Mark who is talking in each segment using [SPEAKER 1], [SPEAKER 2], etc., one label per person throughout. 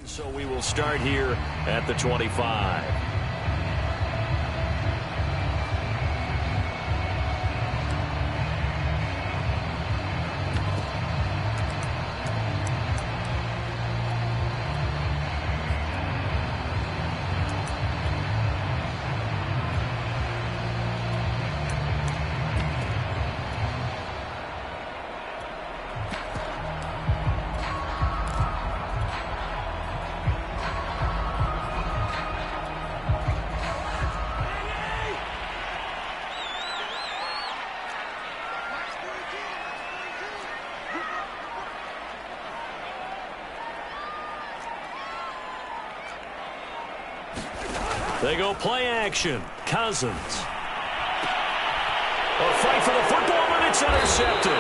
[SPEAKER 1] So we will start here at the 25. They go play action. Cousins. A fight for the football, and it's intercepted.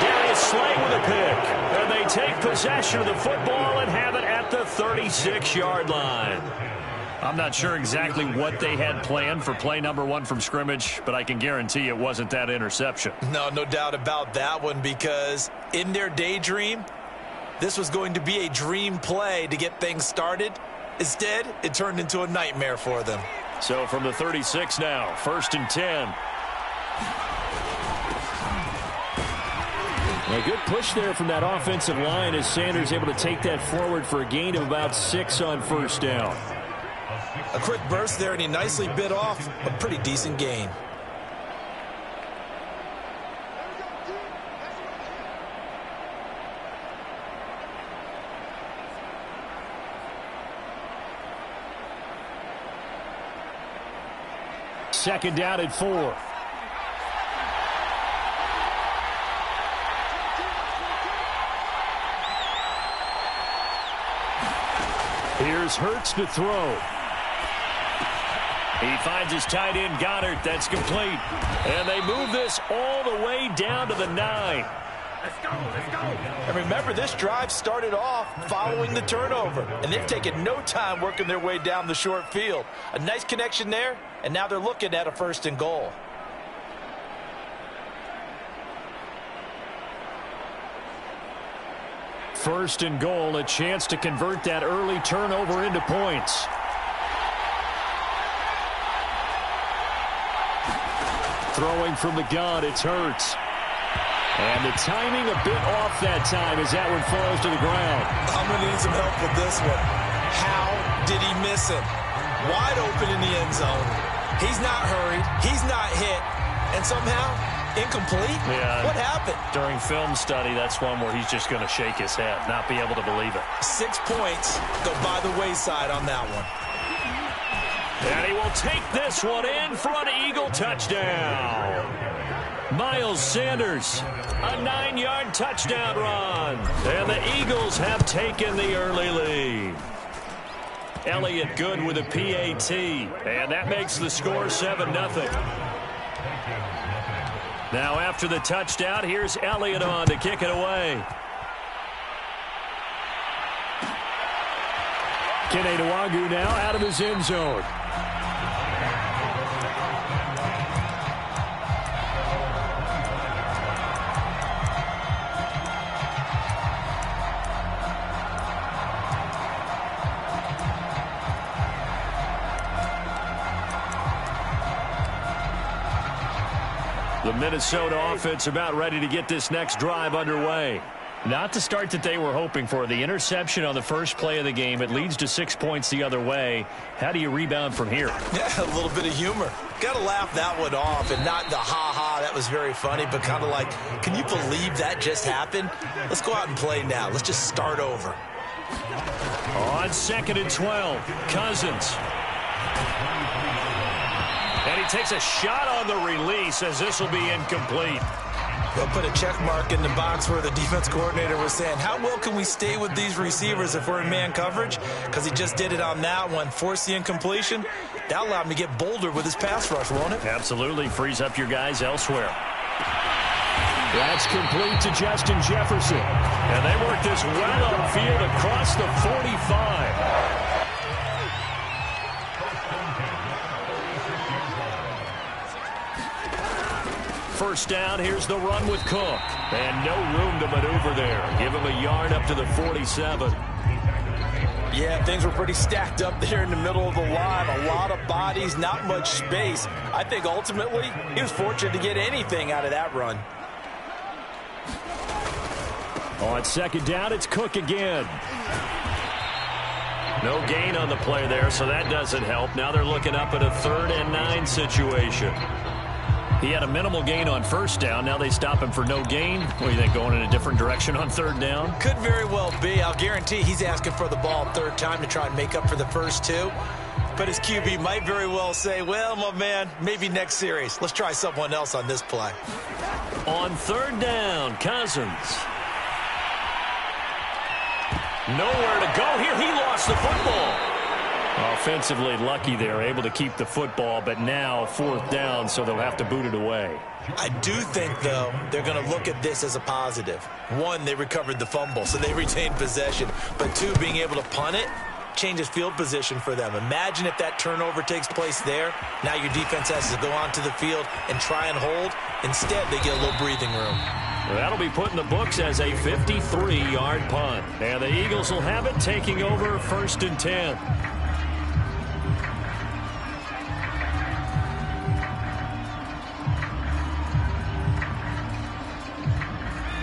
[SPEAKER 1] Darius Slay with a pick. And they take possession of the football and have it at the 36-yard line.
[SPEAKER 2] I'm not sure exactly what they had planned for play number 1 from scrimmage, but I can guarantee it wasn't that interception.
[SPEAKER 3] No doubt about that one, because in their daydream, this was going to be a dream play to get things started. Instead, it turned into a nightmare for them.
[SPEAKER 1] So from the 36 now, 1st and 10.
[SPEAKER 4] A good push there from that offensive line as Sanders able to take that forward for a gain of about 6 on 1st down.
[SPEAKER 3] A quick burst there, and he nicely bit off a pretty decent gain.
[SPEAKER 4] Second down at 4. Here's Hurts to throw.
[SPEAKER 1] He finds his tight end, Goddard. That's complete. And they move this all the way down to the 9.
[SPEAKER 3] Let's go. And remember, this drive started off following the turnover, and they've taken no time working their way down the short field. A nice connection there, and now they're looking at a 1st and goal.
[SPEAKER 4] First and goal, a chance to convert that early turnover into points. Throwing from the gun, it's Hurts. And the timing a bit off that time as that one falls to the ground.
[SPEAKER 3] I'm going to need some help with this one. How did he miss it? Wide open in the end zone. He's not hurried. He's not hit. And somehow, incomplete?
[SPEAKER 2] Yeah.
[SPEAKER 3] What happened?
[SPEAKER 2] During film study, that's one where he's just going to shake his head, not be able to believe it.
[SPEAKER 3] 6 points go by the wayside on that one.
[SPEAKER 1] And he will take this one in for an Eagle touchdown. Miles Sanders, a 9-yard touchdown run. And the Eagles have taken the early lead. Elliott good with a PAT. And that makes the score 7-0. Now after the touchdown, here's Elliott on to kick it away.
[SPEAKER 4] Keneduagu now out of his end zone.
[SPEAKER 1] The Minnesota offense about ready to get this next drive underway.
[SPEAKER 2] Not the start that they were hoping for. The interception on the first play of the game. It leads to 6 points the other way. How do you rebound from here?
[SPEAKER 3] Yeah, a little bit of humor. Got to laugh that one off, and not the ha-ha, that was very funny, but kind of like, can you believe that just happened? Let's go out and play now. Let's just start over.
[SPEAKER 1] On 2nd and 12, Cousins. And he takes a shot on the release as this will be incomplete.
[SPEAKER 3] They'll put a check mark in the box where the defense coordinator was saying, how well can we stay with these receivers if we're in man coverage? Because he just did it on that one, forced the incompletion. That allowed him to get bolder with his pass rush, won't it?
[SPEAKER 2] Absolutely. Frees up your guys elsewhere.
[SPEAKER 4] That's complete to Justin Jefferson.
[SPEAKER 1] And they work this well upfield across the 45. First down, here's the run with Cook. And no room to maneuver there. Give him a yard up to the 47.
[SPEAKER 3] Yeah, things were pretty stacked up there in the middle of the line. A lot of bodies, not much space. I think ultimately he was fortunate to get anything out of that run.
[SPEAKER 4] On second down, it's Cook again.
[SPEAKER 1] No gain on the play there, so that doesn't help. Now they're looking up at a 3rd and 9 situation.
[SPEAKER 2] He had a minimal gain on first down. Now they stop him for no gain. What do you think, going in a different direction on 3rd down?
[SPEAKER 3] Could very well be. I'll guarantee he's asking for the ball 3rd time to try and make up for the first 2. But his QB might very well say, well, my man, maybe next series. Let's try someone else on this play.
[SPEAKER 1] On 3rd down, Cousins. Nowhere to go here. He lost the football.
[SPEAKER 2] Offensively lucky they're able to keep the football, but now 4th down, so they'll have to boot it away.
[SPEAKER 3] I do think, though, they're going to look at this as a positive. 1, they recovered the fumble, so they retained possession. But 2, being able to punt it changes field position for them. Imagine if that turnover takes place there. Now your defense has to go onto the field and try and hold. Instead, they get a little breathing room.
[SPEAKER 1] Well, that'll be put in the books as a 53-yard punt. And the Eagles will have it, taking over 1st and 10.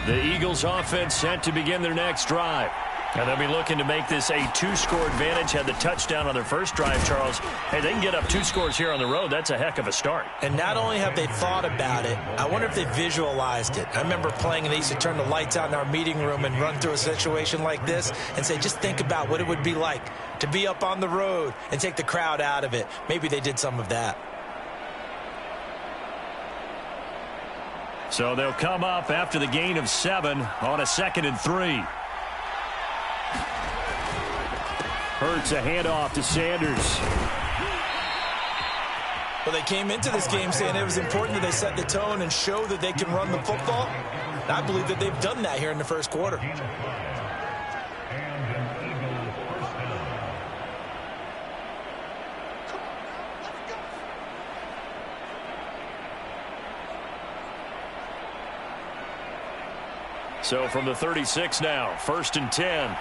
[SPEAKER 1] The Eagles offense set to begin their next drive. And they'll be looking to make this a 2-score advantage. Had the touchdown on their first drive, Charles. Hey, they can get up 2 scores here on the road. That's a heck of a start.
[SPEAKER 3] And not only have they thought about it, I wonder if they visualized it. I remember playing and they used to turn the lights out in our meeting room and run through a situation like this and say, just think about what it would be like to be up on the road and take the crowd out of it. Maybe they did some of that.
[SPEAKER 2] So they'll come up after the gain of 7 on a 2nd and 3. Hurts a handoff to Sanders.
[SPEAKER 3] Well, they came into this game saying it was important that they set the tone and show that they can run the football. And I believe that they've done that here in the first quarter.
[SPEAKER 2] So from the 36 now, 1st and 10.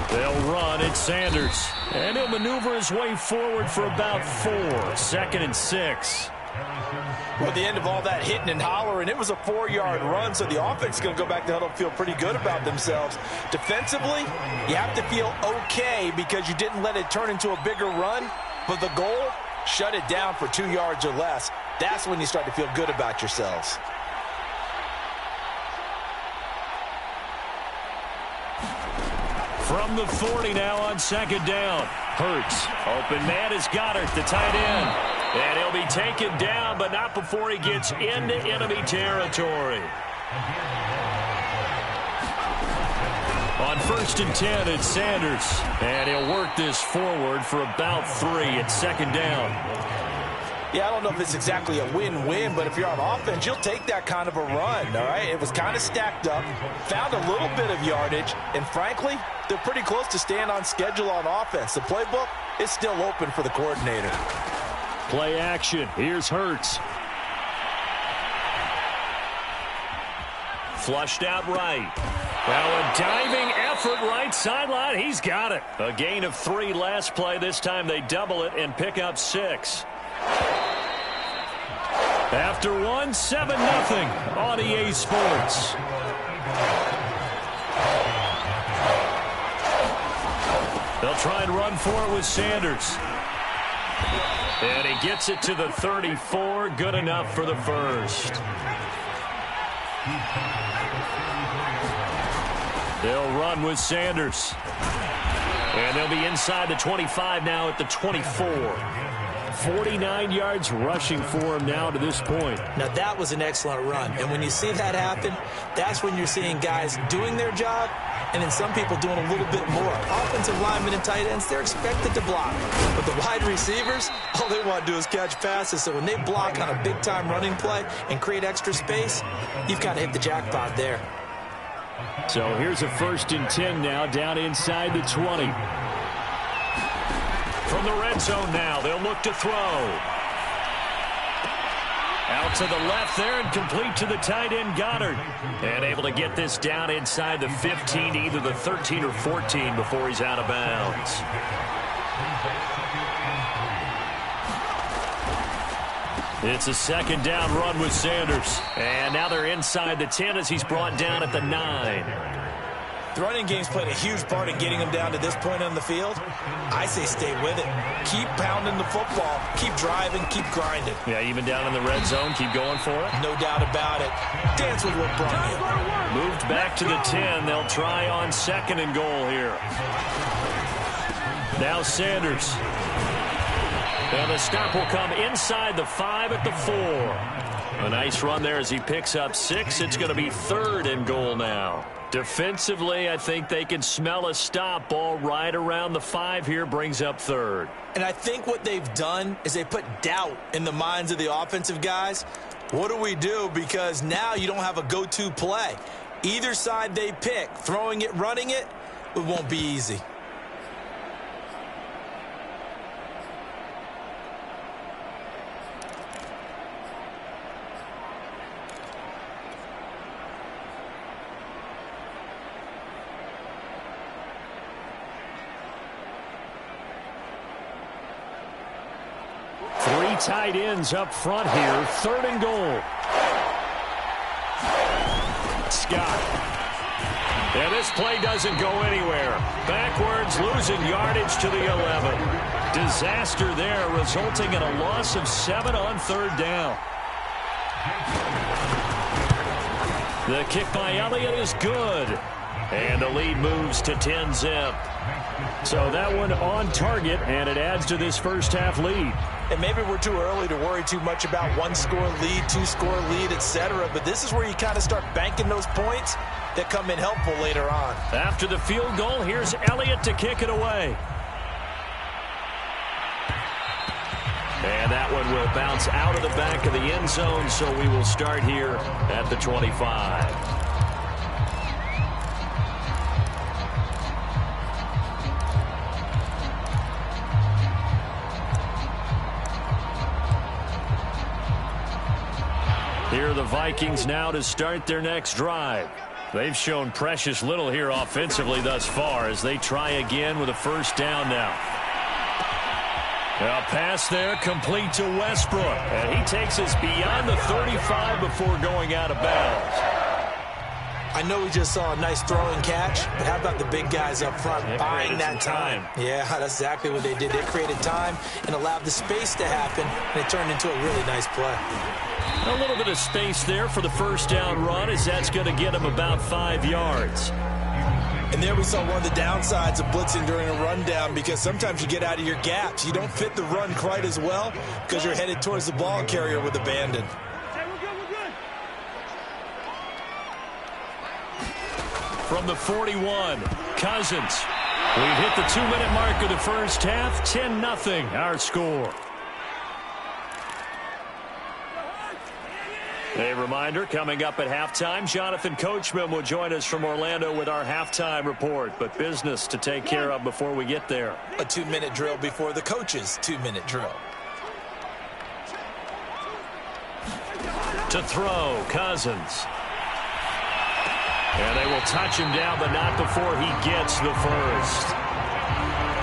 [SPEAKER 2] They'll run. It's Sanders. And he'll maneuver his way forward for about 4. 2nd and 6.
[SPEAKER 3] Well, at the end of all that hitting and hollering, it was a 4-yard run, so the offense is going to go back to huddle and feel pretty good about themselves. Defensively, you have to feel okay because you didn't let it turn into a bigger run. But the goal, shut it down for 2 yards or less. That's when you start to feel good about yourselves.
[SPEAKER 2] From the 40 now on 2nd down. Hurts. Open man is Goddard, the tight end.
[SPEAKER 1] And he'll be taken down, but not before he gets into enemy territory.
[SPEAKER 2] On 1st and 10, it's Sanders. And he'll work this forward for about 3 at 2nd down.
[SPEAKER 3] Yeah, I don't know if it's exactly a win-win, but if you're on offense, you'll take that kind of a run, all right? It was kind of stacked up, found a little bit of yardage, and frankly, they're pretty close to staying on schedule on offense. The playbook is still open for the coordinator.
[SPEAKER 4] Play action. Here's Hurts.
[SPEAKER 1] Flushed out right. Now a diving effort right sideline. He's got it. A gain of 3 last play. This time they double it and pick up 6. After 1, 7-0 on EA Sports. They'll try and run for it with Sanders. And he gets it to the 34. Good enough for the first. They'll run with Sanders. And they'll be inside the 25 now at the 24. 49 yards rushing for him now to this point.
[SPEAKER 3] Now, that was an excellent run. And when you see that happen, that's when you're seeing guys doing their job and then some people doing a little bit more. Offensive linemen and tight ends, they're expected to block. But the wide receivers, all they want to do is catch passes. So when they block on a big-time running play and create extra space, you've kind of hit the jackpot there.
[SPEAKER 4] So here's a 1st and 10 now down inside the 20.
[SPEAKER 1] From the red zone now, they'll look to throw. Out to the left there and complete to the tight end, Goddard. And able to get this down inside the 15, either the 13 or 14 before he's out of bounds. It's a second down run with Sanders. And now they're inside the 10 as he's brought down at the 9.
[SPEAKER 3] The running game's played a huge part in getting him down to this point on the field. I say stay with it. Keep pounding the football. Keep driving. Keep grinding.
[SPEAKER 1] Yeah, even down in the red zone, keep going for it.
[SPEAKER 3] No doubt about it. Dance with what brought you.
[SPEAKER 1] Moved back to the 10. They'll try on second and goal here. Now Sanders. And the stop will come inside the 5 at the 4. A nice run there as he picks up 6. It's going to be third and goal now. Defensively, I think they can smell a stop. Ball right around the 5 here, brings up third.
[SPEAKER 3] And I think what they've done is they put doubt in the minds of the offensive guys. What do we do? Because now you don't have a go-to play. Either side they pick, throwing it, running it, it won't be easy.
[SPEAKER 1] Tight ends up front here. Third and goal. Scott. And this play doesn't go anywhere. Backwards, losing yardage to the 11. Disaster there, resulting in a loss of 7 on third down. The kick by Elliott is good. And the lead moves to 10-zip. So that one on target, and it adds to this first half lead.
[SPEAKER 3] And maybe we're too early to worry too much about one-score lead, two-score lead, etc. But this is where you kind of start banking those points that come in helpful later on.
[SPEAKER 1] After the field goal, here's Elliott to kick it away. And that one will bounce out of the back of the end zone, so we will start here at the 25. Here are the Vikings now to start their next drive. They've shown precious little here offensively thus far as they try again with a first down now. A pass there complete to Westbrook. And he takes us beyond the 35 before going out of bounds.
[SPEAKER 3] I know we just saw a nice throwing catch, but how about the big guys up front buying that time? Yeah, that's exactly what they did. They created time and allowed the space to happen, and it turned into a really nice play.
[SPEAKER 1] A little bit of space there for the first down run as that's going to get him about 5 yards.
[SPEAKER 3] And there we saw one of the downsides of blitzing during a rundown because sometimes you get out of your gaps. You don't fit the run quite as well because you're headed towards the ball carrier with abandon.
[SPEAKER 1] From the 41, Cousins. We hit the 2-minute mark of the first half. 10-0 our score. A reminder, coming up at halftime, Jonathan Coachman will join us from Orlando with our halftime report, but business to take care of before we get there.
[SPEAKER 3] A 2-minute drill before the coach's 2-minute drill.
[SPEAKER 1] To throw, Cousins. And they will touch him down, but not before he gets the first.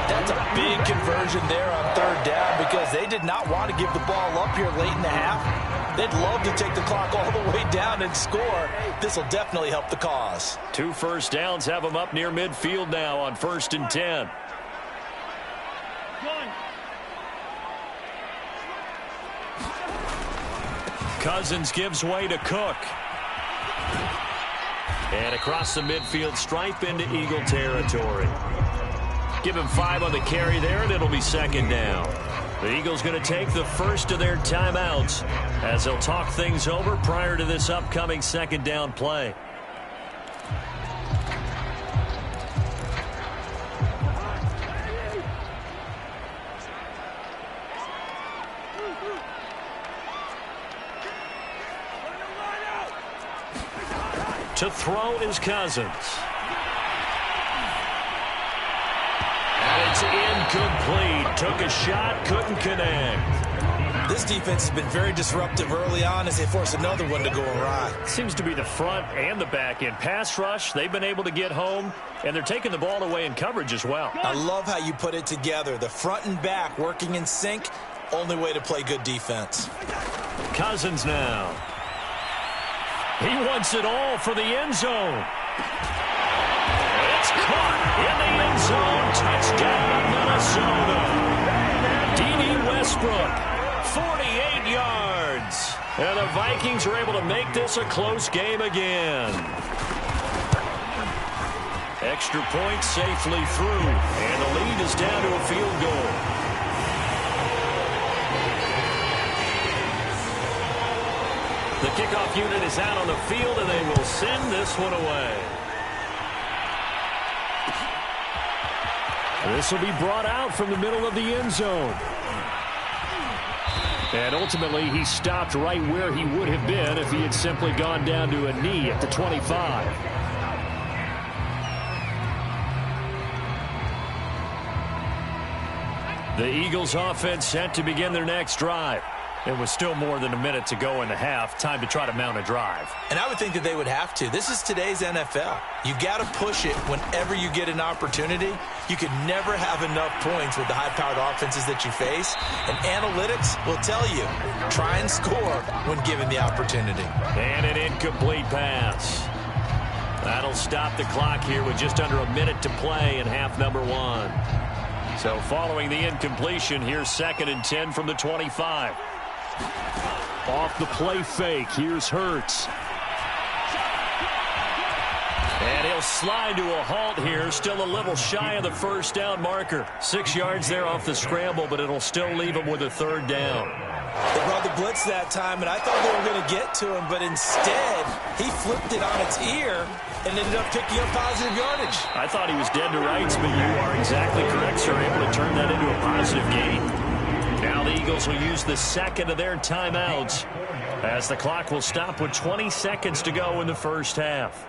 [SPEAKER 3] That's a big conversion there on third down because they did not want to give the ball up here late in the half. They'd love to take the clock all the way down and score. This will definitely help the cause.
[SPEAKER 1] 2 first downs have them up near midfield now on 1st and 10. Cousins gives way to Cook. And across the midfield stripe into Eagle territory. Give him 5 on the carry there, and it'll be second down. The Eagles going to take the first of their timeouts as they'll talk things over prior to this upcoming second down play. To throw is Cousins. And it's incomplete. Took a shot, couldn't connect.
[SPEAKER 3] This defense has been very disruptive early on as they force another one to go awry.
[SPEAKER 2] Seems to be the front and the back end. Pass rush, they've been able to get home, and they're taking the ball away in coverage as well.
[SPEAKER 3] I love how you put it together. The front and back working in sync, only way to play good defense.
[SPEAKER 1] Cousins now. He wants it all for the end zone. It's caught in the end zone. Touchdown, Minnesota. D.D. Westbrook, 48 yards. And the Vikings are able to make this a close game again. Extra point safely through. And the lead is down to a field goal. The kickoff unit is out on the field, and they will send this one away.
[SPEAKER 4] This will be brought out from the middle of the end zone. And ultimately, he stopped right where he would have been if he had simply gone down to a knee at the 25.
[SPEAKER 1] The Eagles offense set to begin their next drive. It was still more than a minute to go in the half. Time to try to mount a drive.
[SPEAKER 3] And I would think that they would have to. This is today's NFL. You got to push it whenever you get an opportunity. You could never have enough points with the high-powered offenses that you face. And analytics will tell you, try and score when given the opportunity.
[SPEAKER 1] And an incomplete pass. That'll stop the clock here with just under a minute to play in half number one. So following the incompletion, here's 2nd and 10 from the 25.
[SPEAKER 4] Off the play fake, here's Hurts.
[SPEAKER 1] And he'll slide to a halt here, still a little shy of the first down marker. 6 yards there off the scramble, but it'll still leave him with a 3rd down.
[SPEAKER 3] They brought the blitz that time, and I thought they were going to get to him, but instead, he flipped it on its ear and ended up picking up positive yardage.
[SPEAKER 1] I thought he was dead to rights, but you are exactly correct, sir. Able to turn that into a positive gain. Now the Eagles will use the 2nd of their timeouts as the clock will stop with 20 seconds to go in the first half.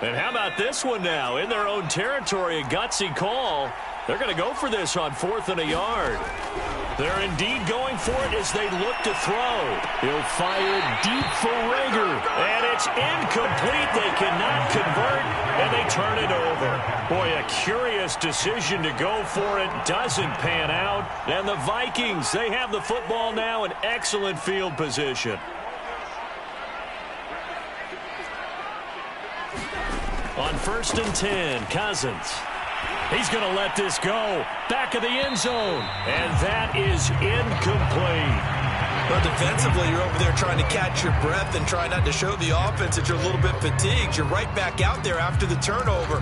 [SPEAKER 1] And how about this one now? In their own territory, a gutsy call. They're going to go for this on 4th and a yard. They're indeed going for it as they look to throw.
[SPEAKER 4] He'll fire deep for Rager.
[SPEAKER 1] And it's incomplete. They cannot convert, and they turn it over. Boy, a curious decision to go for it. Doesn't pan out. And the Vikings, they have the football now in excellent field position. On 1st and 10, Cousins. He's going to let this go. Back of the end zone. And that is incomplete.
[SPEAKER 3] But defensively, you're over there trying to catch your breath and try not to show the offense that you're a little bit fatigued. You're right back out there after the turnover.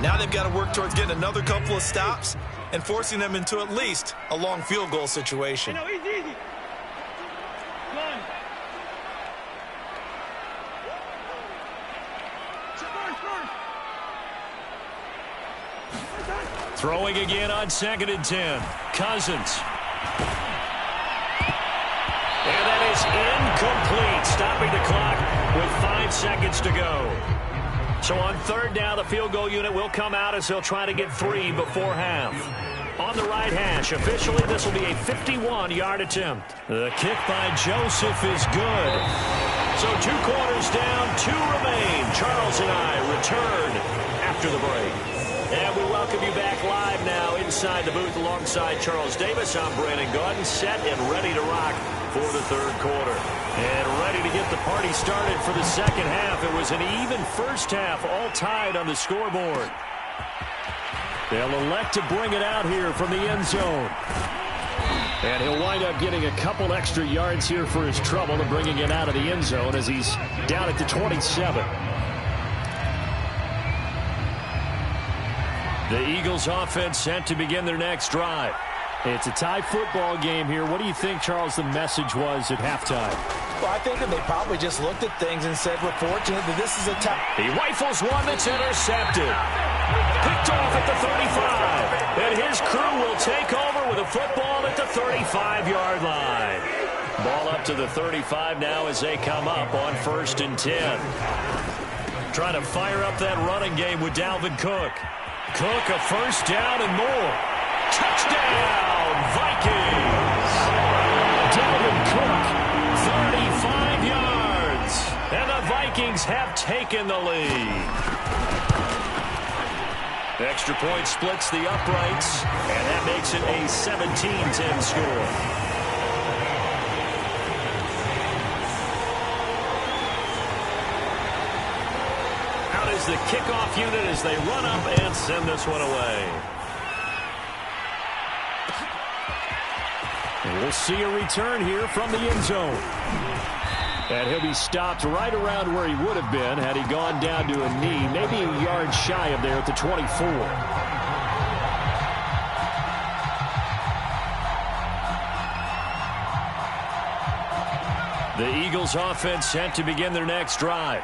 [SPEAKER 3] Now they've got to work towards getting another couple of stops and forcing them into at least a long field goal situation.
[SPEAKER 5] Easy. Come on.
[SPEAKER 1] Throwing again on 2nd and 10. Cousins. And that is incomplete. Stopping the clock with 5 seconds to go. So on 3rd down, the field goal unit will come out as they'll try to get 3 before half. On the right hash, officially this will be a 51-yard attempt. The kick by Joseph is good. So 2 quarters down, 2 remain. Charles and I return after the break. And we welcome you back live now inside the booth alongside Charles Davis. I'm Brandon Gaudin, set and ready to rock for the 3rd quarter. And ready to get the party started for the 2nd half. It was an even first half, all tied on the scoreboard.
[SPEAKER 4] They'll elect to bring it out here from the end zone. And he'll wind up getting a couple extra yards here for his trouble and bringing it out of the end zone as he's down at the 27.
[SPEAKER 1] The Eagles offense set to begin their next drive.
[SPEAKER 4] It's a tie football game here. What do you think, Charles, the message was at halftime?
[SPEAKER 3] Well, I think that they probably just looked at things and said, we're fortunate that this is a tie.
[SPEAKER 1] He rifles one that's intercepted. Picked off at the 35. And his crew will take over with a football at the 35-yard line. Ball up to the 35 now as they come up on 1st and 10. Trying to fire up that running game with Dalvin Cook. Cook, a 1st down and more. Touchdown, Vikings! Dalvin Cook, 35 yards. And the Vikings have taken the lead. The extra point splits the uprights, and that makes it a 17-10 score. Out is the kickoff unit as they run up and send this one away.
[SPEAKER 2] And we'll see a return here from the end zone. And he'll be stopped right around where he would have been had he gone down to a knee, maybe a yard shy of there at the 24. The Eagles offense set to begin their next drive.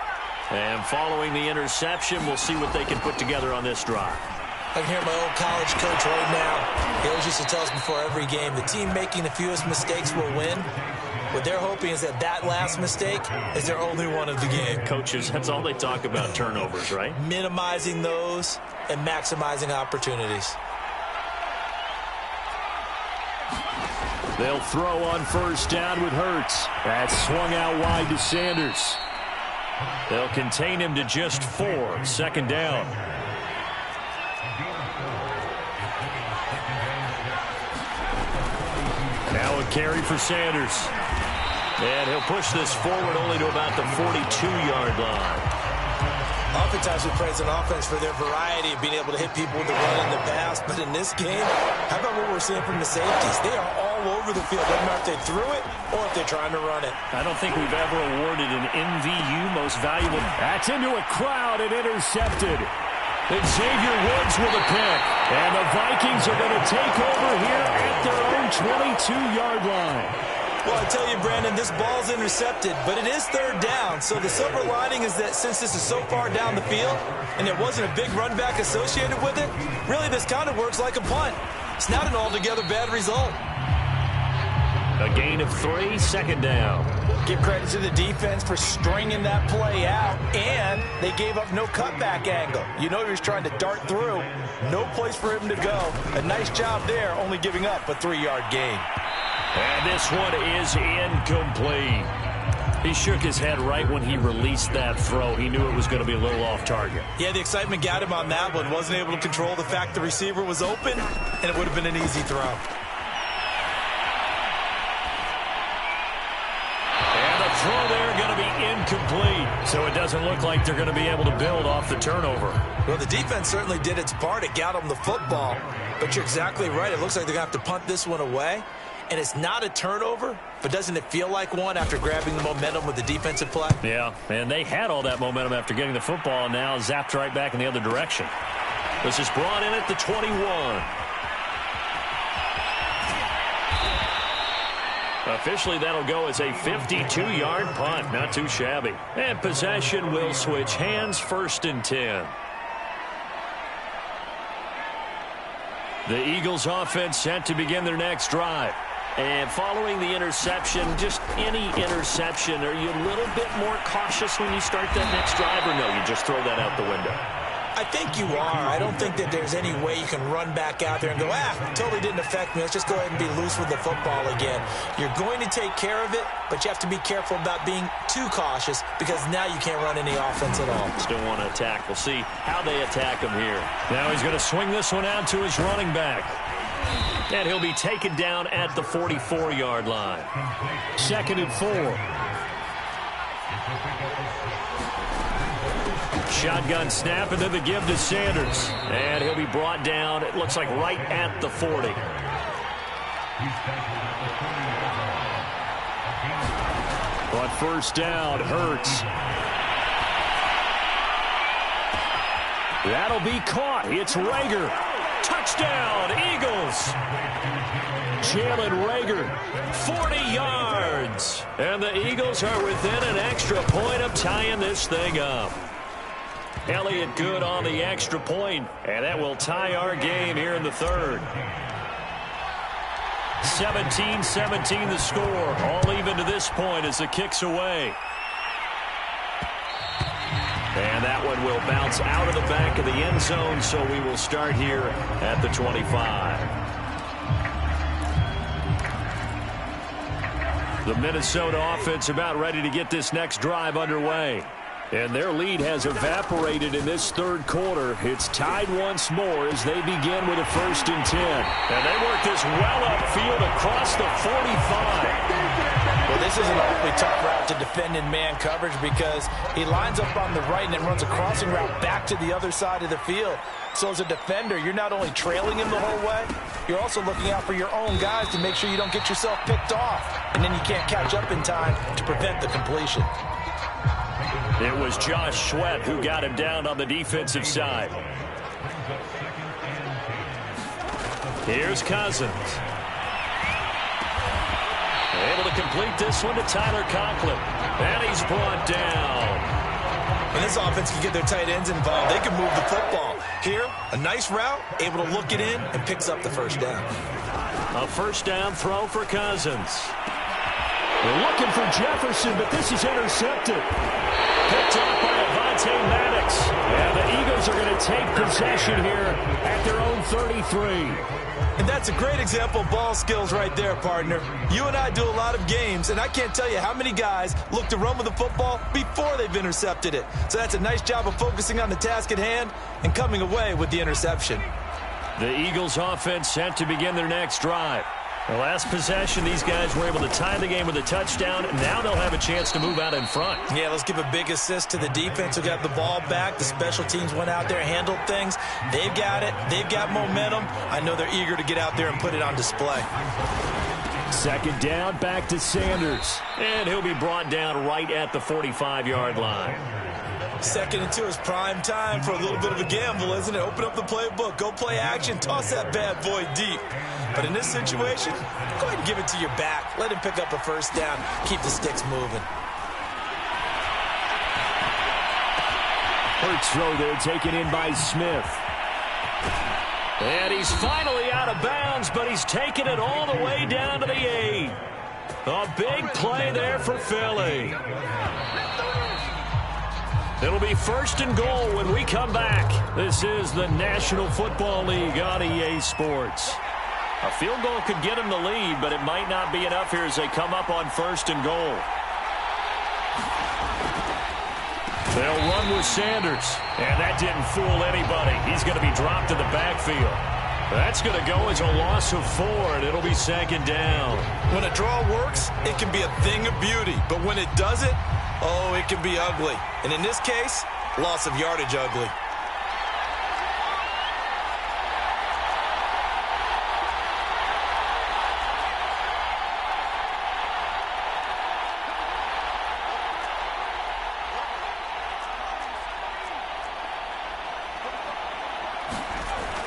[SPEAKER 2] And following the interception, we'll see what they can put together on this drive.
[SPEAKER 3] I can hear my old college coach right now. He always used to tell us before every game, the team making the fewest mistakes will win. What they're hoping is that that last mistake is their only one of the game.
[SPEAKER 1] Coaches, that's all they talk about, turnovers, right?
[SPEAKER 3] Minimizing those and maximizing opportunities.
[SPEAKER 2] They'll throw on first down with Hurts. That's swung out wide to Sanders. They'll contain him to just 4. Second down. Now a carry for Sanders. And he'll push this forward only to about the 42-yard line.
[SPEAKER 3] Oftentimes we praise an offense for their variety of being able to hit people with the run and the pass. But in this game, how about what we're seeing from the safeties? They are all over the field. Doesn't matter if they threw it or if they're trying to run it.
[SPEAKER 2] I don't think we've ever awarded an MVU most valuable. That's into a crowd and intercepted. Xavier Woods with a pick. And the Vikings are going to take over here at their own 22-yard line.
[SPEAKER 3] Well, I tell you, Brandon, this ball's intercepted, but it is third down. So the silver lining is that since this is so far down the field and there wasn't a big run back associated with it, really this kind of works like a punt. It's not an altogether bad result.
[SPEAKER 2] A gain of 3, second down.
[SPEAKER 3] Give credit to the defense for stringing that play out, and they gave up no cutback angle. You know he was trying to dart through. No place for him to go. A nice job there, only giving up a 3-yard gain.
[SPEAKER 2] And this one is incomplete. He shook his head right when he released that throw. He knew it was going to be a little off target.
[SPEAKER 3] Yeah, the excitement got him on that one. Wasn't able to control the fact the receiver was open, and it would have been an easy throw.
[SPEAKER 2] Throw there going to be incomplete. So it doesn't look like they're going to be able to build off the turnover.
[SPEAKER 3] Well, the defense certainly did its part. It got them the football. But you're exactly right. It looks like they're going to have to punt this one away. And it's not a turnover, but doesn't it feel like one after grabbing the momentum with the defensive play?
[SPEAKER 2] Yeah, and they had all that momentum after getting the football and now zapped right back in the other direction. This is brought in at the 21. Officially, that'll go as a 52-yard punt. Not too shabby. And possession will switch hands, 1st and 10. The Eagles offense set to begin their next drive. And following the interception, just any interception, are you a little bit more cautious when you start that next drive, or no, you just throw that out the window?
[SPEAKER 3] I think you are. I don't think that there's any way you can run back out there and go, totally didn't affect me. Let's just go ahead and be loose with the football again. You're going to take care of it, but you have to be careful about being too cautious because now you can't run any offense at all.
[SPEAKER 1] Still want to attack. We'll see how they attack him here.
[SPEAKER 2] Now he's going to swing this one out to his running back.
[SPEAKER 1] And he'll be taken down at the 44-yard line.
[SPEAKER 2] 2nd and 4. Shotgun snap, and then the give to Sanders.
[SPEAKER 1] And he'll be brought down, it looks like, right at the 40.
[SPEAKER 2] On first down, Hurts. That'll be caught. It's Rager.
[SPEAKER 1] Touchdown, Eagles!
[SPEAKER 2] Jalen Rager.
[SPEAKER 1] 40 yards! And the Eagles are within an extra point of tying this thing up. Elliott good on the extra point, and that will tie our game here in the 3rd. 17-17 the score, all even to this point as the kick's away. And that one will bounce out of the back of the end zone, so we will start here at the 25. The Minnesota offense about ready to get this next drive underway.
[SPEAKER 2] And their lead has evaporated in this third quarter. It's tied once more as they begin with a 1st and 10.
[SPEAKER 1] And they work this well upfield across the 45.
[SPEAKER 3] Well, this is an awfully tough route to defend in man coverage because he lines up on the right and then runs a crossing route back to the other side of the field. So as a defender, you're not only trailing him the whole way, you're also looking out for your own guys to make sure you don't get yourself picked off. And then you can't catch up in time to prevent the completion.
[SPEAKER 1] It was Josh Sweat who got him down on the defensive side. Here's Cousins. Able to complete this one to Tyler Conklin. And he's brought down.
[SPEAKER 3] When this offense can get their tight ends involved, they can move the football. Here, a nice route, able to look it in, and picks up the 1st down.
[SPEAKER 1] A 1st down throw for Cousins.
[SPEAKER 2] They're looking for Jefferson, but this is intercepted.
[SPEAKER 1] Picked up by Avonte Maddox.
[SPEAKER 2] And the Eagles are going to take possession here at their own 33.
[SPEAKER 3] And that's a great example of ball skills right there, partner. You and I do a lot of games, and I can't tell you how many guys look to run with the football before they've intercepted it. So that's a nice job of focusing on the task at hand and coming away with the interception.
[SPEAKER 1] The Eagles offense set to begin their next drive. The last possession, these guys were able to tie the game with a touchdown. Now they'll have a chance to move out in front.
[SPEAKER 3] Yeah, let's give a big assist to the defense who got the ball back. The special teams went out there, handled things. They've got it. They've got momentum. I know they're eager to get out there and put it on display.
[SPEAKER 2] 2nd down, back to Sanders.
[SPEAKER 1] And he'll be brought down right at the 45-yard line.
[SPEAKER 3] 2nd and 2 is prime time for a little bit of a gamble, isn't it? Open up the playbook, go play action, toss that bad boy deep. But in this situation, go ahead and give it to your back. Let him pick up a 1st down. Keep the sticks moving.
[SPEAKER 2] Hurts throw there, taken in by Smith.
[SPEAKER 1] And he's finally out of bounds, but he's taken it all the way down to the 8. A big play there for Philly. It'll be 1st and goal when we come back. This is the National Football League on EA Sports. A field goal could get them the lead, but it might not be enough here as they come up on 1st and goal. They'll run with Sanders, and that didn't fool anybody. He's going to be dropped in the backfield. That's going to go as a loss of 4, and it'll be 2nd down.
[SPEAKER 3] When a draw works, it can be a thing of beauty, but when it doesn't, oh, it can be ugly. And in this case, loss of yardage ugly.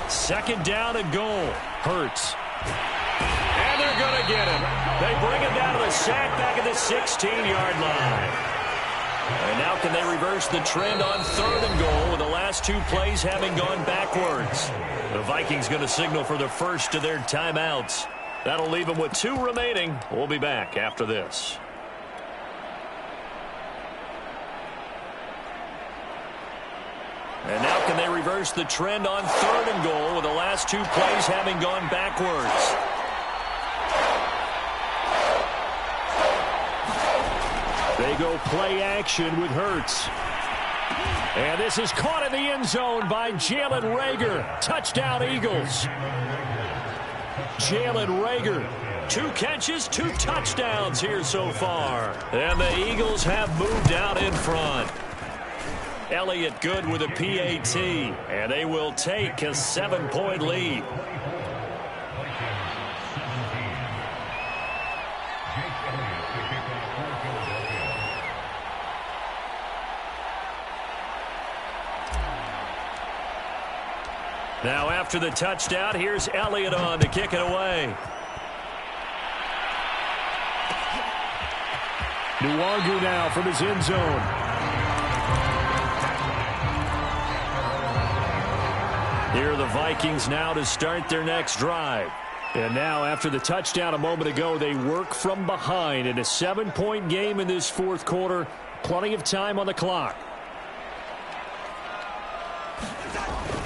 [SPEAKER 1] Second down and goal. Hurts. And they're going to get him. They bring him down to the sack back at the 16-yard line. And now can they reverse the trend on 3rd and goal with the last 2 plays having gone backwards? The Vikings going to signal for the first of their timeouts. That'll leave them with 2 remaining. We'll be back after this. And now can they reverse the trend on 3rd and goal with the last 2 plays having gone backwards?
[SPEAKER 2] They go play action with Hurts. And this is caught in the end zone by Jalen Reagor. Touchdown, Eagles. Jalen Reagor.
[SPEAKER 1] 2 catches, 2 touchdowns here so far. And the Eagles have moved out in front. Elliott good with a PAT, and they will take a 7-point lead. Now after the touchdown, here's Elliott on to kick it away.
[SPEAKER 2] Nwangu now from his end zone.
[SPEAKER 1] Here are the Vikings now to start their next drive.
[SPEAKER 2] And now after the touchdown a moment ago, they work from behind in a 7-point game in this 4th quarter. Plenty of time on the clock.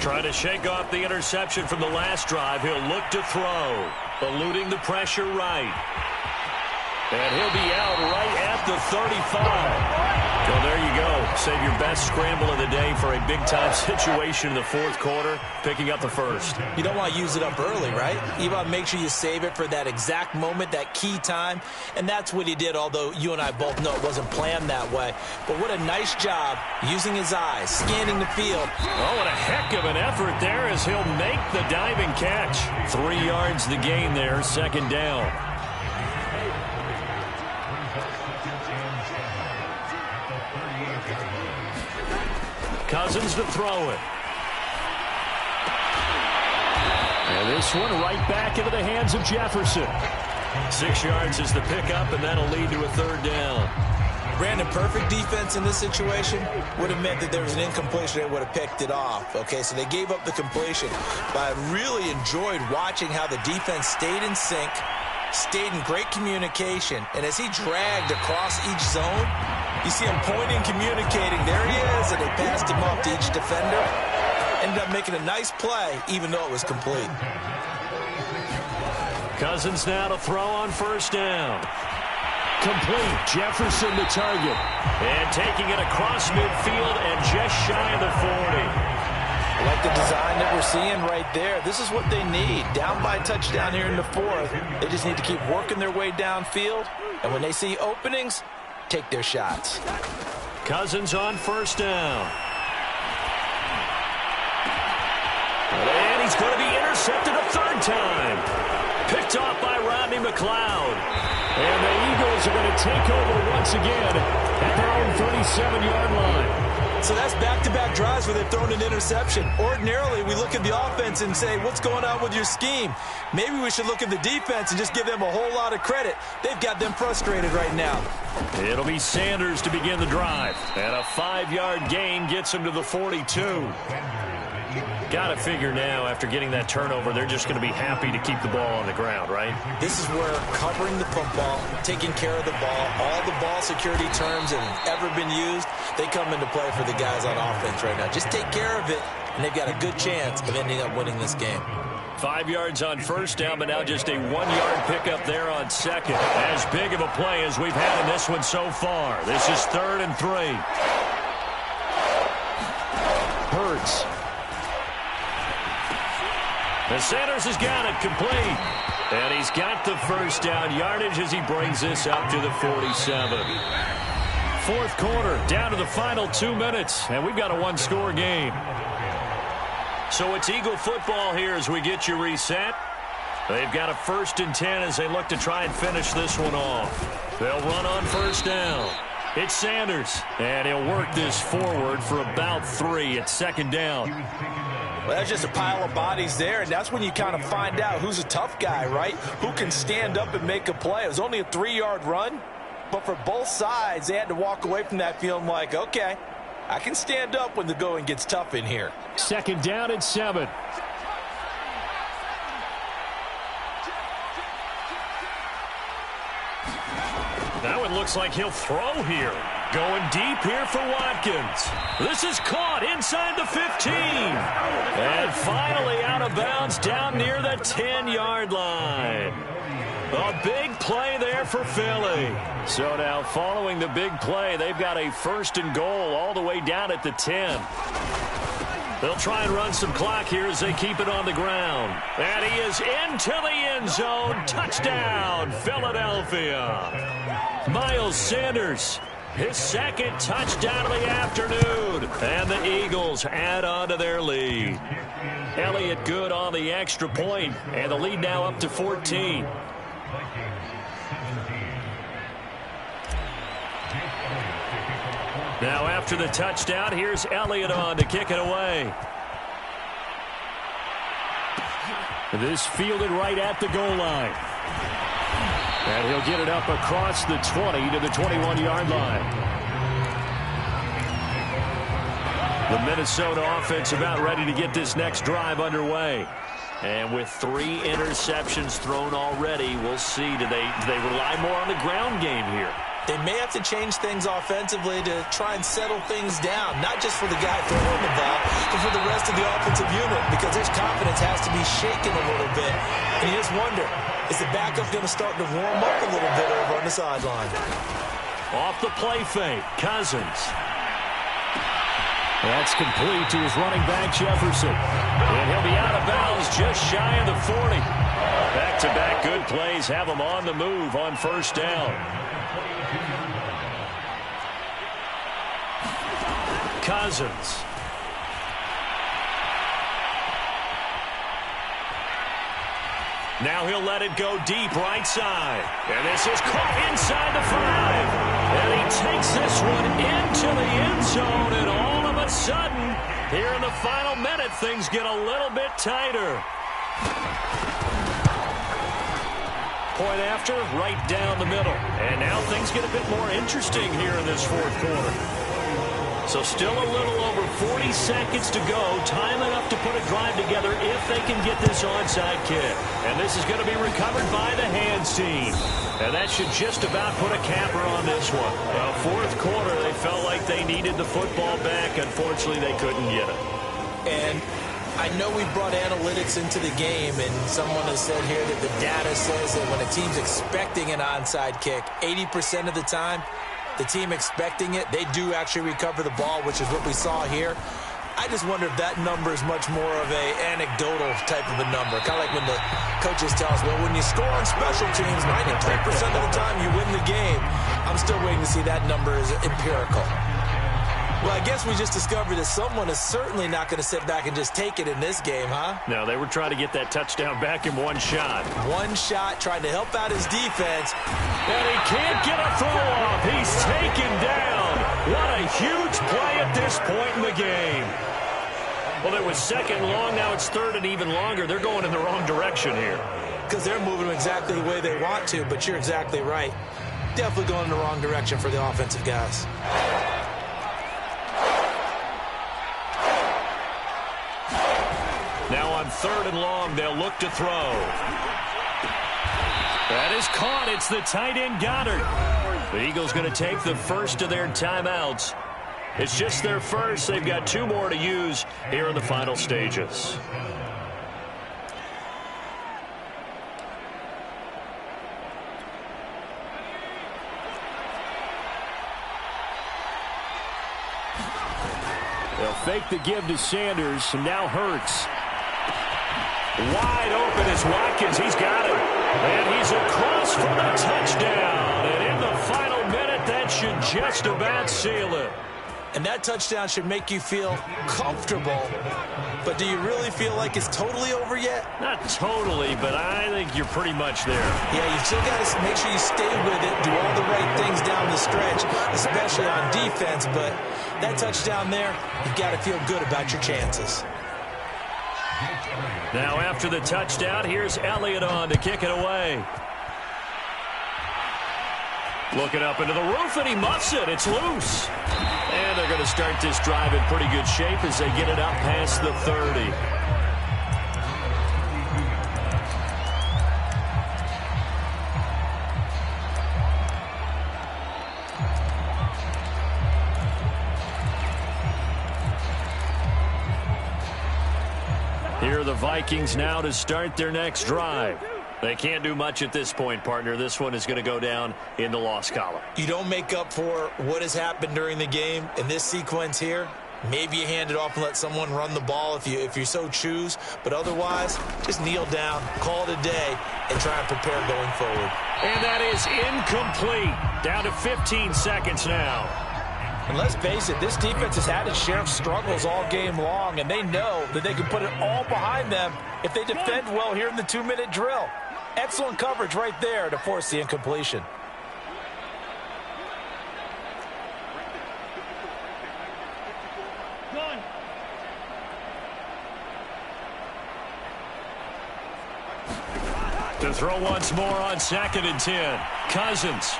[SPEAKER 1] Trying to shake off the interception from the last drive. He'll look to throw. Eluding the pressure right. And he'll be out right at the 35. Well, there you go. Save your best scramble of the day for a big-time situation in the fourth quarter, picking up the first.
[SPEAKER 3] You don't want to use it up early, right? You want to make sure you save it for that exact moment, that key time. And that's what he did, although you and I both know it wasn't planned that way. But what a nice job using his eyes, scanning the field.
[SPEAKER 1] Oh, what a heck of an effort there as he'll make the diving catch. 3 yards the gain there, second down. Cousins to throw it.
[SPEAKER 2] And this one right back into the hands of Jefferson.
[SPEAKER 1] 6 yards is the pickup, and that'll lead to a third down.
[SPEAKER 3] Brandon, perfect defense in this situation would have meant that there was an incompletion. They would have picked it off. Okay, so they gave up the completion. But I really enjoyed watching how the defense stayed in sync, stayed in great communication. And as he dragged across each zone, you see him pointing, communicating. There he is, and they passed him up to each defender. Ended up making a nice play, even though it was complete.
[SPEAKER 1] Cousins now to throw on first down.
[SPEAKER 2] Complete. Jefferson the target.
[SPEAKER 1] And taking it across midfield and just shy of the 40.
[SPEAKER 3] I like the design that we're seeing right there. This is what they need. Down by a touchdown here in the fourth. They just need to keep working their way downfield. And when they see openings, take their shots.
[SPEAKER 1] Cousins on first down. And he's going to be intercepted a third time. Picked off by Rodney McLeod.
[SPEAKER 2] And the Eagles are going to take over once again at their own 37-yard line.
[SPEAKER 3] So that's back-to-back drives where they've thrown an interception. Ordinarily, we look at the offense and say, what's going on with your scheme? Maybe we should look at the defense and just give them a whole lot of credit. They've got them frustrated right now.
[SPEAKER 1] It'll be Sanders to begin the drive. And a 5-yard gain gets him to the 42. Got to figure now, after getting that turnover, they're just going to be happy to keep the ball on the ground, right?
[SPEAKER 3] This is where covering the football, taking care of the ball, all the ball security terms that have ever been used, they come into play for the guys on offense right now. Just take care of it, and they've got a good chance of ending up winning this game.
[SPEAKER 1] 5 yards on first down, but now just a 1-yard pickup there on second. As big of a play as we've had in this one so far. This is 3rd and 3.
[SPEAKER 2] Hurts.
[SPEAKER 1] And Sanders has got it complete. And he's got the first down yardage as he brings this up to the 47. Fourth quarter, down to the final 2 minutes. And we've got a one-score game. So it's Eagle football here as we get you reset. They've got a 1st and 10 as they look to try and finish this one off. They'll run on first down. It's Sanders. And he'll work this forward for about 3 at 2nd down.
[SPEAKER 3] Well, that's just a pile of bodies there, and that's when you kind of find out who's a tough guy, right? Who can stand up and make a play. It was only a 3-yard run, but for both sides, they had to walk away from that feeling like, okay, I can stand up when the going gets tough in here.
[SPEAKER 2] 2nd down and 7.
[SPEAKER 1] Now it looks like he'll throw here. Going deep here for Watkins. This is caught inside the 15. And finally out of bounds down near the 10-yard line. A big play there for Philly. So now following the big play, they've got a 1st and goal all the way down at the 10. They'll try and run some clock here as they keep it on the ground. And he is into the end zone. Touchdown, Philadelphia. Miles Sanders, his 2nd touchdown of the afternoon. And the Eagles add on to their lead. Elliott good on the extra point, and the lead now up to 14. Now after the touchdown, here's Elliott on to kick it away.
[SPEAKER 2] This fielded right at the goal line. And he'll get it up across the 20 to the 21-yard line.
[SPEAKER 1] The Minnesota offense about ready to get this next drive underway. And with 3 interceptions thrown already, we'll see. Do they rely more on the ground game here?
[SPEAKER 3] They may have to change things offensively to try and settle things down, not just for the guy throwing the ball, but for the rest of the offensive unit, because his confidence has to be shaken a little bit. And you just wonder, is the backup going to start to warm up a little bit over on the sideline?
[SPEAKER 1] Off the play fake, Cousins.
[SPEAKER 2] That's complete to his running back, Jefferson.
[SPEAKER 1] And he'll be out of bounds just shy of the 40. Back-to-back good plays have him on the move on first down. Cousins. Now he'll let it go deep right side. And this is caught inside the 5. And he takes this one into the end zone. And all of a sudden, here in the final minute, things get a little bit tighter. Point after, right down the middle. And now things get a bit more interesting here in this fourth quarter. So still a little over 40 seconds to go. Time enough to put a drive together if they can get this onside kick. And this is going to be recovered by the hands team. And that should just about put a capper on this one. Well, fourth quarter, they felt like they needed the football back. Unfortunately, they couldn't get it.
[SPEAKER 3] And I know we brought analytics into the game, and someone has said here that the data says that when a team's expecting an onside kick, 80% of the time, the team expecting it, they do actually recover the ball, which is what we saw here. I just wonder if that number is much more of a anecdotal type of a number. Kind of like when the coaches tell us, well, when you score on special teams, 93% of the time you win the game. I'm still waiting to see that number is empirical. Well, I guess we just discovered that someone is certainly not going to sit back and just take it in this game, huh?
[SPEAKER 1] No, they were trying to get that touchdown back in one shot.
[SPEAKER 3] One shot, trying to help out his defense.
[SPEAKER 1] And he can't get a throw off. He's taken down. What a huge play at this point in the game. Well, it was second long. Now it's third and even longer. They're going in the wrong direction here.
[SPEAKER 3] Because they're moving exactly the way they want to, but you're exactly right. Definitely going in the wrong direction for the offensive guys.
[SPEAKER 1] Now on third and long, they'll look to throw. That is caught. It's the tight end Goddard. The Eagles going to take the first of their timeouts. It's just their first. They've got 2 more to use here in the final stages.
[SPEAKER 2] They'll fake the give to Sanders, and now Hurts.
[SPEAKER 1] Wide open is Watkins. He's got it. And he's across for the touchdown. And in the final minute, that should just about seal it.
[SPEAKER 3] And that touchdown should make you feel comfortable. But do you really feel like it's totally over yet?
[SPEAKER 1] Not totally, but I think you're pretty much there.
[SPEAKER 3] Yeah, you still got to make sure you stay with it, do all the right things down the stretch, especially on defense. But that touchdown there, you've got to feel good about your chances.
[SPEAKER 1] Now after the touchdown, here's Elliott on to kick it away. Looking up into the roof, and he muffs it. It's loose. And they're going to start this drive in pretty good shape as they get it up past the 30. Here are the Vikings now to start their next drive. They can't do much at this point, partner. This one is going to go down in the loss column.
[SPEAKER 3] You don't make up for what has happened during the game in this sequence here. Maybe you hand it off and let someone run the ball if you so choose. But otherwise, just kneel down, call it a day, and try and prepare going forward.
[SPEAKER 1] And that is incomplete. Down to 15 seconds now.
[SPEAKER 3] And let's face it, this defense has had its share of struggles all game long, and they know that they can put it all behind them if they defend well here in the 2-minute drill. Excellent coverage right there to force the incompletion.
[SPEAKER 1] To throw once more on 2nd and 10. Cousins.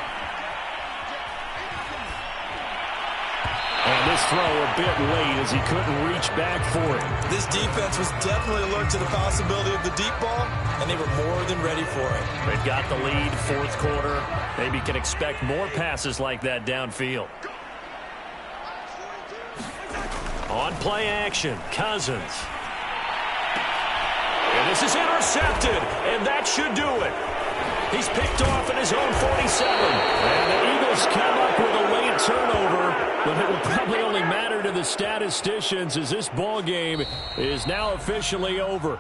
[SPEAKER 4] And this throw a bit late as he couldn't reach back for it.
[SPEAKER 3] This defense was definitely alert to the possibility of the deep ball, and they were more than ready for it.
[SPEAKER 1] They've got the lead, fourth quarter. Maybe can expect more passes like that downfield. On play action, Cousins. And this is intercepted, and that should do it. He's picked off at his own 47.
[SPEAKER 4] And the Eagles come up with a late turnover, but it will probably only matter to the statisticians as this ball game is now officially over.